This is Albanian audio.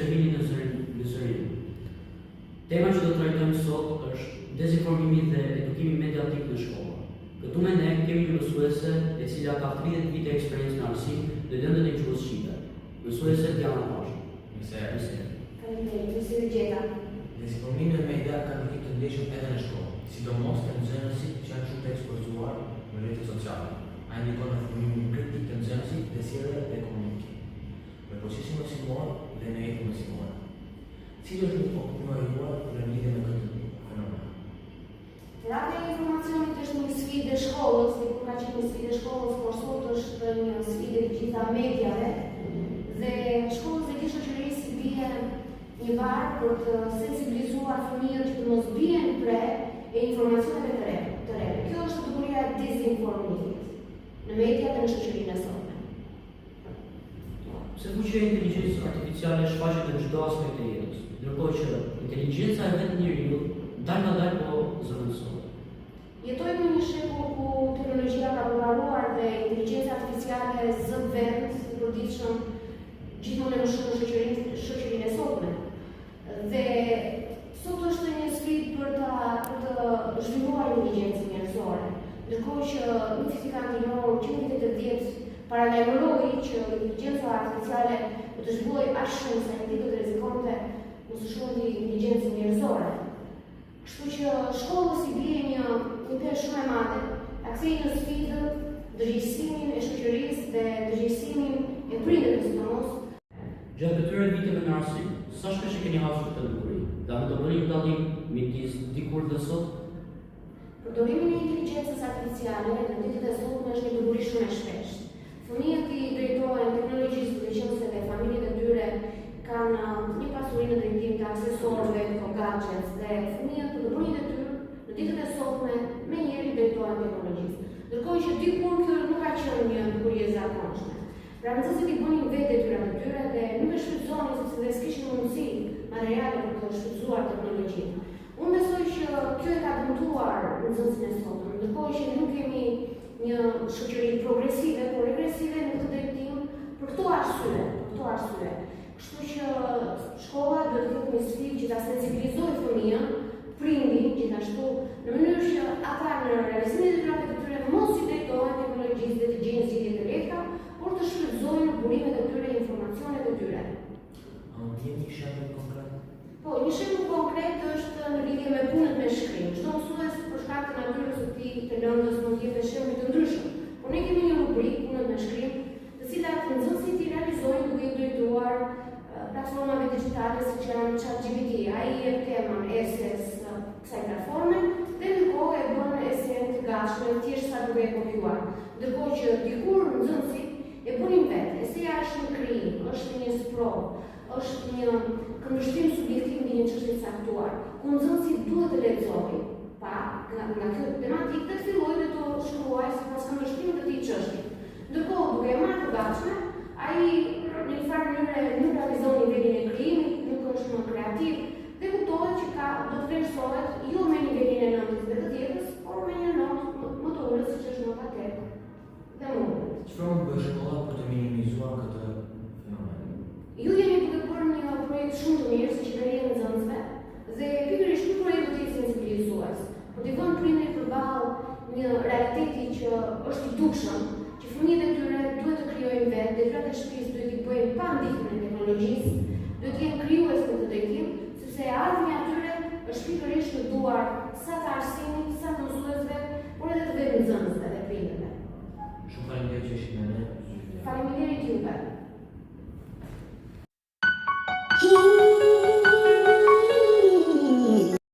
që vini në zërin. Tema që do të trajtojmë sot është dezinformimi dhe edukimi mediatik në shkolla. Këtu me ne kemi një mësuese e cila ka 30 vite eksperiencë në arsim dhe lëndën e gjuhës shqipe. Mësuese Diana Pashë. Faleminderit, Gjeta. Dezinformimi dhe media kanë një të ndeshëm edhe në shkollë, sidomos të nxënësit që janë shumë të ekspozuar në rrjetet sociale. Ai ndikon në formimin kritik të nxënësit dhe sjellje dhe komunikim. Me procesin mësimor dhe në jetën mësimore. Cili është okupimi juaj në lidhje me këtë fenomen? Terapia e informacionit është një sfidë e shkollës, dikur ka qenë një sfidë e shkollës, por sot është një sfidë e gjitha mediave dhe shkollës dhe shoqërisë bie një varë për të sensibilizuar fëmijët që të mos bien pre e informacioneve të re. Kjo është kategoria e dezinformimit në media dhe në shoqërinë e sotme. Se fuqia e inteligjencës artificiale shfaqet në çdo aspekt të jetës, ndërkohë që inteligjenca e vetë njeriu dal nga dal po zëvendësohet. Jetojmë në një shekull ku teknologjia ka përparuar dhe inteligjenca artificiale zë vend i përditshëm gjithmonë më shumë në shoqërinë e sotme. Dhe sot është një sfidë për të zhvilluar inteligjencën njerëzore. Ndërkohë që një fizikant i njohur që në vitet e 10 paralajmëroi që inteligjenca artificiale do të zhvillojë aq shumë sa një ditë do të rrezikonte mos u shkojë inteligjencën njerëzore. Kështu që shkollës i bie një pesh shumë e madhe, ta kthejë në sfidë ndërgjegjësimin e shoqërisë dhe ndërgjegjësimin e prindërve sidomos. Gjatë këtyre viteve në arsim, sa shpesh e keni hasur këtë lëkuri? Dhe a do të bëni një dallim midis dikur dhe sot? Përdorimi i inteligjencës artificiale në ditët e sotme është një lëkuri shumë e shpeshtë. Fëmijët i drejtohen teknologjisë duke qenë se dhe familjet e tyre kanë një pasuri në drejtim të aksesorëve, të gadgets dhe fëmijët në punën e tyre në ditët e sotme menjëherë i drejtohen teknologjisë. Ndërkohë që dikur kjo nuk ka qenë një lëkuri e zakonshme. Pra nxënësit i bënin vetë detyrat e tyre dhe nuk e shfrytëzonin sepse dhe s'kishin mundësi materiale për të shfrytëzuar teknologjinë. Unë besoj që kjo e ka dëmtuar nxënësin e sotëm, ndërkohë që nuk kemi një shoqëri progresive, por regresive në këtë drejtim për këto arsye. Kështu që shkolla duhet të ketë një sfidë që ta sensibilizojë fëmijën, prindin gjithashtu, në mënyrë që ata në realizimin e detyrave të tyre mos i drejtohen teknologjisë dhe të gjejnë zgjidhje të lehta, por të shfrytëzojnë burimet e tyre, informacionet e tyre. A mund të jeni një shembull konkret? Po, një shembull konkret është në lidhje me punët me shkrim. Çdo mësues për shkak të natyrës së tij të lëndës mund të jepë shembuj të ndryshëm. Por ne kemi një rubrikë punët me shkrim, të cilat nxënësit i realizojnë duke i drejtuar platformave digjitale siç janë ChatGPT. Ai jep temën eses kësaj platforme dhe në kohë e bën esen të gatshme thjesht sa duke e kopjuar. Ndërkohë që dikur nxënësit e bënin vetë. Eseja është një krijim, është një sprov, është një këndvështrim subjektiv në një çështje të caktuar, ku nxënësi duhet të lexojë nga kjo tematikë dhe të fillojë dhe të shkruajë sipas këndvështrimit të këtij çështje. Ndërkohë, duke e marrë të gatshme, ai në një farë mënyrë nuk realizon nivelin e krijimit, nuk është më kreativ dhe kuptohet që do të vlerësohet jo me nivelin e notës dhe të tjetës, por me një notë më të ulët siç është nota 8 dhe më ulët. Çfarë mund bëjë shkolla për të minimizuar këtë fenomen? Ju jeni duke bërë një projekt shumë të mirë si qeveria e nxënësve dhe pikërisht ky projekt do të jetë sensibilizues. Por t'i vënë prindërit përballë një realiteti që është i dukshëm, që fëmijët e tyre duhet të krijojnë vetë, detyrat e shtëpisë duhet t'i bëjnë pa ndihmën e teknologjisë, duhet të jenë krijues në këtë drejtim, sepse ardhmja e tyre është pikërisht në duar sa të arsimit, sa të mësuesve, por edhe të vetë nxënësve dhe prindërve. Shumë faleminderit që ishit me ne. Faleminderit juve.